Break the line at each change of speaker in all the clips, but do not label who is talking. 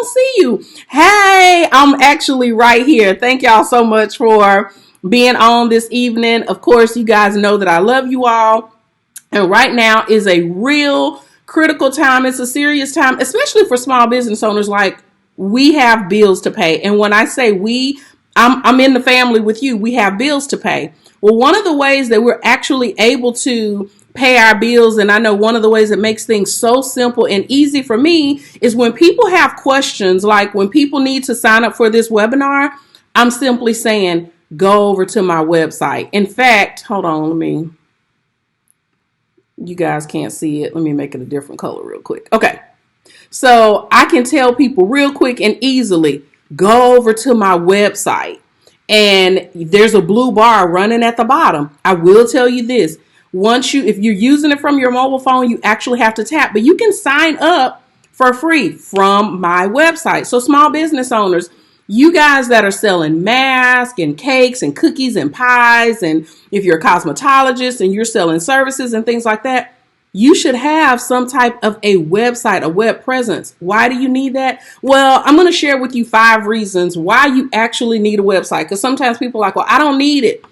don't see you. Hey, I'm actually right here. Thank y'all so much for being on this evening. Of course, you guys know that I love you all. And right now is a real critical time. It's a serious time, especially for small business owners. Like, we have bills to pay. And when I say we, I'm in the family with you. We have bills to pay. Well, one of the ways that we're actually able to pay our bills, and I know one of the ways that makes things so simple and easy for me, is when people have questions, like when people need to sign up for this webinar, I'm simply saying, go over to my website. In fact, hold on, you guys can't see it. Let me make it a different color real quick. Okay. So I can tell people real quick and easily, go over to my website, and there's a blue bar running at the bottom. I will tell you this. If you're using it from your mobile phone, you actually have to tap, but you can sign up for free from my website. So small business owners, you guys that are selling masks and cakes and cookies and pies, and if you're a cosmetologist and you're selling services and things like that, you should have some type of a website, a web presence. Why do you need that? Well, I'm going to share with you 5 reasons why you actually need a website. Because sometimes people are like, well, I don't need it.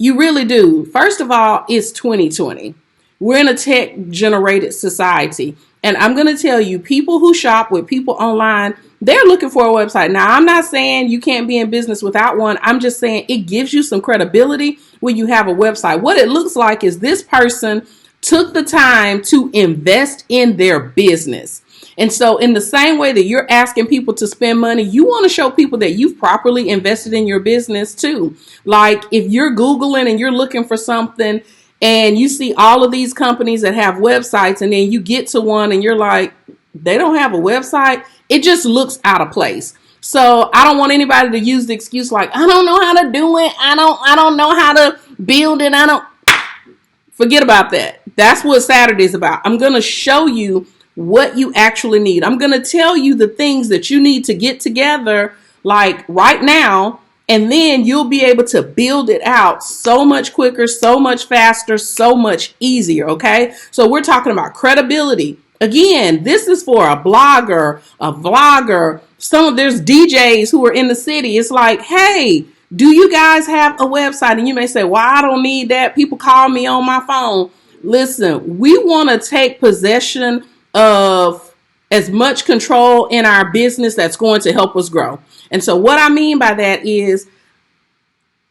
You really do. First of all, it's 2020. We're in a tech-generated society. And I'm going to tell you, people who shop with people online, they're looking for a website. Now, I'm not saying you can't be in business without one. I'm just saying it gives you some credibility when you have a website. What it looks like is this person took the time to invest in their business. And so in the same way that you're asking people to spend money, you want to show people that you've properly invested in your business too. Like if you're Googling and you're looking for something and you see all of these companies that have websites, and then you get to one and you're like, they don't have a website. It just looks out of place. So I don't want anybody to use the excuse like, I don't know how to do it. I don't know how to build it. Forget about that. That's what Saturday is about. I'm going to show you what you actually need. I'm going to tell you the things that you need to get together like right now, and then you'll be able to build it out so much quicker, so much faster, so much easier. Okay. So we're talking about credibility. Again, this is for a blogger, a vlogger. There's DJs who are in the city. It's like, hey, do you guys have a website? And you may say, well, I don't need that. People call me on my phone. Listen, we want to take possession of as much control in our business that's going to help us grow. And so what I mean by that is,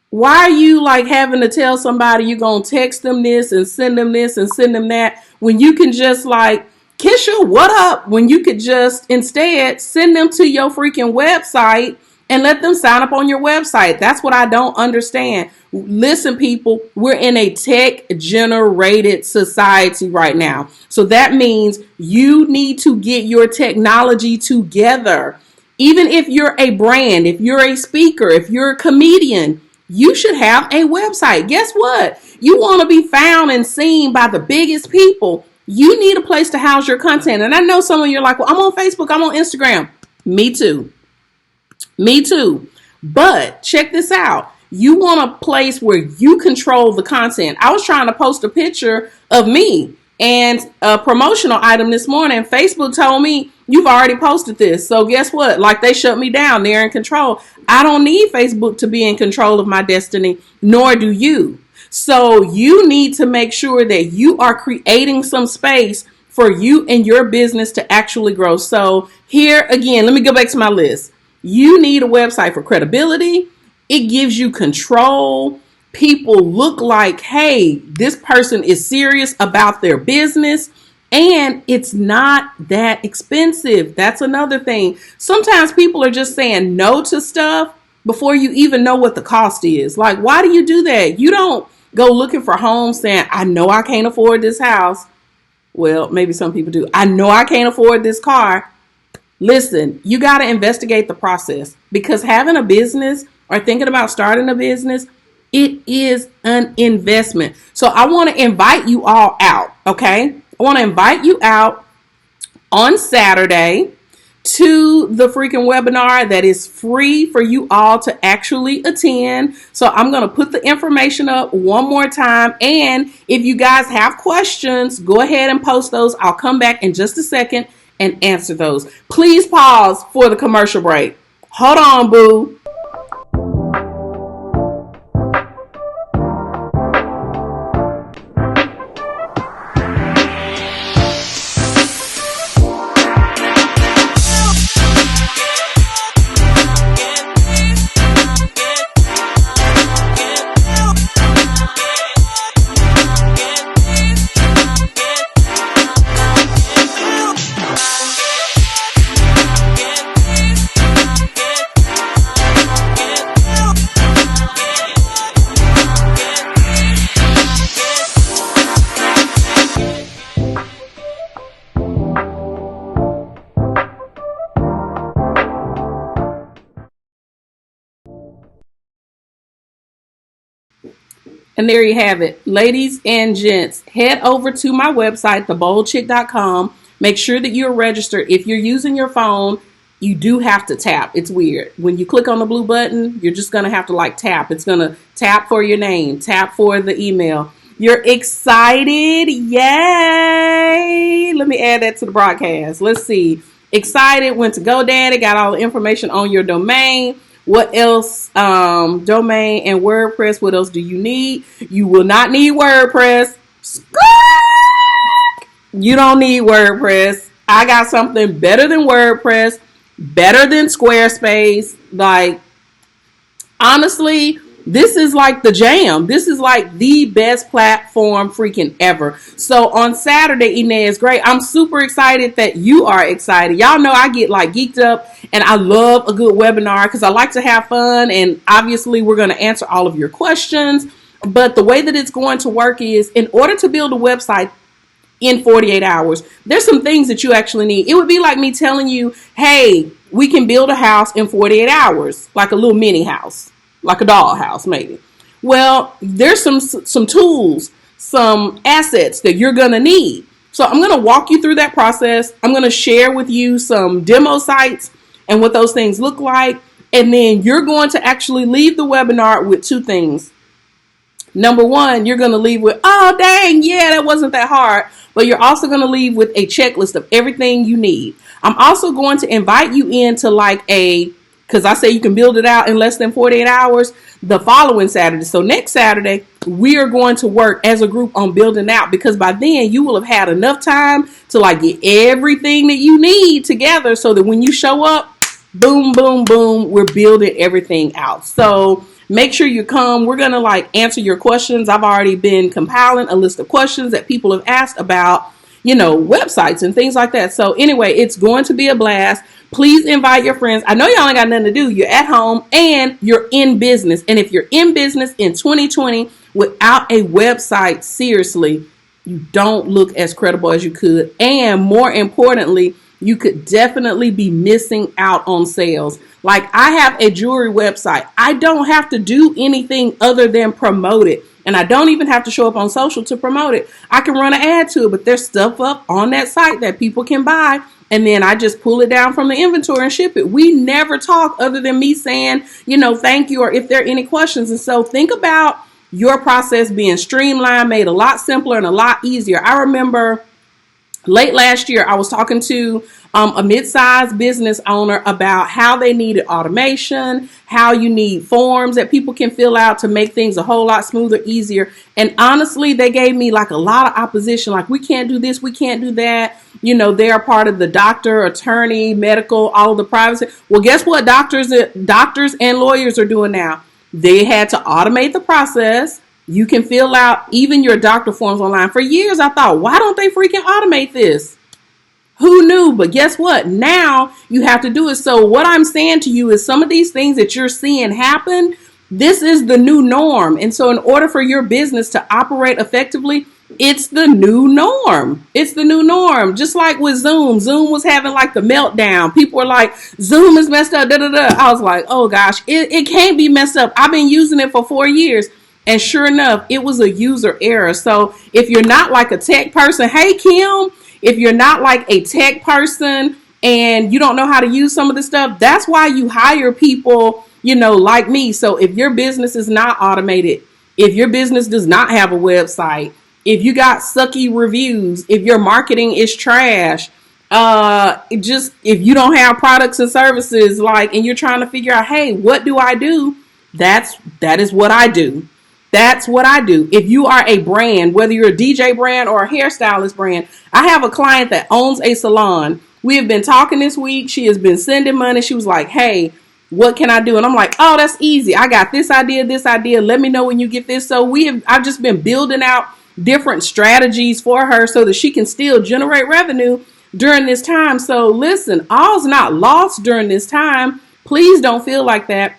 why are you like having to tell somebody you're going to text them this and send them this and send them that when you can just like, Kisha, what up? When you could just instead send them to your freaking website and let them sign up on your website. That's what I don't understand. Listen, people, we're in a tech-generated society right now. So that means you need to get your technology together. Even if you're a brand, if you're a speaker, if you're a comedian, you should have a website. Guess what? You want to be found and seen by the biggest people. You need a place to house your content. And I know some of you are like, well, I'm on Facebook, I'm on Instagram. Me too. But check this out. You want a place where you control the content. I was trying to post a picture of me and a promotional item this morning. Facebook told me, you've already posted this. So guess what? Like they shut me down. They're in control. I don't need Facebook to be in control of my destiny, nor do you. So you need to make sure that you are creating some space for you and your business to actually grow. So here again, let me go back to my list. You need a website for credibility. It gives you control. People look like, hey, this person is serious about their business, and it's not that expensive. That's another thing. Sometimes people are just saying no to stuff before you even know what the cost is. Like, why do you do that? You don't go looking for homes saying, I know I can't afford this house. Well, maybe some people do. I know I can't afford this car. Listen, you got to investigate the process, because having a business or thinking about starting a business, it is an investment. So I want to invite you all out. Okay. I want to invite you out on Saturday to the freaking webinar that is free for you all to actually attend. So I'm going to put the information up one more time. And if you guys have questions, go ahead and post those. I'll come back in just a second and answer those. Please pause for the commercial break. Hold on, boo. And there you have it. Ladies and gents, head over to my website, theboldchick.com. Make sure that you're registered. If you're using your phone, you do have to tap. It's weird. When you click on the blue button, you're just going to have to like tap. It's going to tap for your name, tap for the email. You're excited? Yay! Let me add that to the broadcast. Let's see. Excited, went to GoDaddy, got all the information on your domain. What else? Domain and WordPress. What else do you need? You will not need WordPress. You don't need WordPress. I got something better than WordPress, better than Squarespace. Like, honestly, this is like the jam. This is like the best platform freaking ever. So on Saturday, Inez, great. I'm super excited that you are excited. Y'all know I get like geeked up and I love a good webinar because I like to have fun. And obviously we're going to answer all of your questions. But the way that it's going to work is in order to build a website in 48 hours, there's some things that you actually need. It would be like me telling you, hey, we can build a house in 48 hours, like a little mini house. Like a dollhouse, maybe. Well, there's some tools, some assets that you're going to need. So I'm going to walk you through that process. I'm going to share with you some demo sites and what those things look like. And then you're going to actually leave the webinar with two things. Number one, you're going to leave with, oh, dang, yeah, that wasn't that hard. But you're also going to leave with a checklist of everything you need. I'm also going to invite you into like because I say you can build it out in less than 48 hours, the following Saturday. So next Saturday, we are going to work as a group on building out because by then you will have had enough time to like get everything that you need together so that when you show up, boom, boom, boom, we're building everything out. So make sure you come. We're going to like answer your questions. I've already been compiling a list of questions that people have asked about, websites and things like that. So anyway, it's going to be a blast. Please invite your friends. I know y'all ain't got nothing to do. You're at home and you're in business. And if you're in business in 2020 without a website, seriously, you don't look as credible as you could. And more importantly, you could definitely be missing out on sales. Like I have a jewelry website. I don't have to do anything other than promote it. And I don't even have to show up on social to promote it. I can run an ad to it, but there's stuff up on that site that people can buy. And then I just pull it down from the inventory and ship it. We never talk other than me saying, thank you, or if there are any questions. And so think about your process being streamlined, made a lot simpler and a lot easier. I remember late last year, I was talking to a mid-sized business owner about how they needed automation, how you need forms that people can fill out to make things a whole lot smoother, easier. And honestly, they gave me like a lot of opposition. Like, we can't do this, we can't do that. They are part of the doctor, attorney, medical, all of the privacy. Well, guess what doctors and lawyers are doing now? They had to automate the process. You can fill out even your doctor forms online. For years, I thought, why don't they freaking automate this? Who knew? But guess what? Now you have to do it. So what I'm saying to you is some of these things that you're seeing happen, this is the new norm. And so in order for your business to operate effectively, it's the new norm. It's the new norm. Just like with Zoom. Zoom was having like the meltdown. People were like, Zoom is messed up. Da, da, da. I was like, oh gosh, it can't be messed up. I've been using it for 4 years. And sure enough, it was a user error. So if you're not like a tech person, hey, Kim, if you're not like a tech person and you don't know how to use some of this stuff, that's why you hire people, like me. So if your business is not automated, if your business does not have a website, if you got sucky reviews, if your marketing is trash, Just if you don't have products and services, like, and you're trying to figure out, hey, what do I do? That is what I do. That's what I do. If you are a brand, whether you're a DJ brand or a hairstylist brand, I have a client that owns a salon. We have been talking this week. She has been sending money. She was like, hey, what can I do? And I'm like, oh, that's easy. I got this idea, this idea. Let me know when you get this. So I've just been building out different strategies for her so that she can still generate revenue during this time. So listen, all's not lost during this time. Please don't feel like that.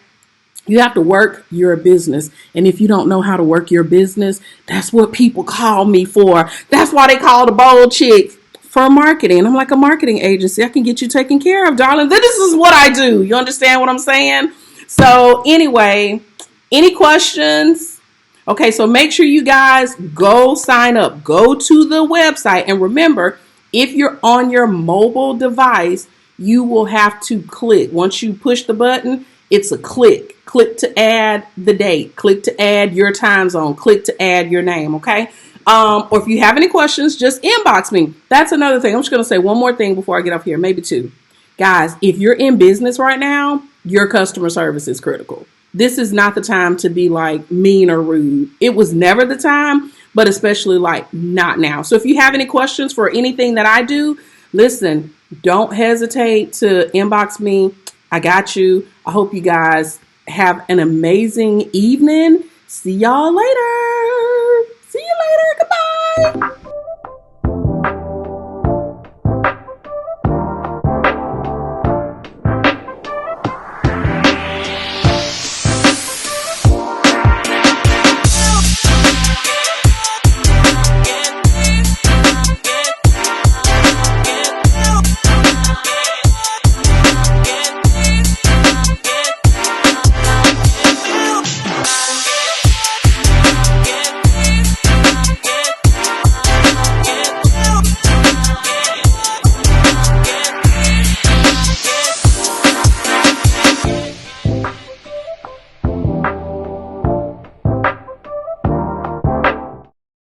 You have to work your business. And if you don't know how to work your business, that's what people call me for. That's why they call the bold chick, for marketing. I'm like, a marketing agency. I can get you taken care of, darling. This is what I do. You understand what I'm saying? So anyway, any questions? Okay, so make sure you guys go sign up. Go to the website. And remember, if you're on your mobile device, you will have to click. Once you push the button, it's a click. Click to add the date. Click to add your time zone. Click to add your name, okay? Or if you have any questions, just inbox me. That's another thing. I'm just going to say one more thing before I get off here, maybe two. Guys, if you're in business right now, your customer service is critical. This is not the time to be like mean or rude. It was never the time, but especially like not now. So if you have any questions for anything that I do, listen, don't hesitate to inbox me. I got you. I hope you guys have an amazing evening. See y'all later. See you later. Goodbye.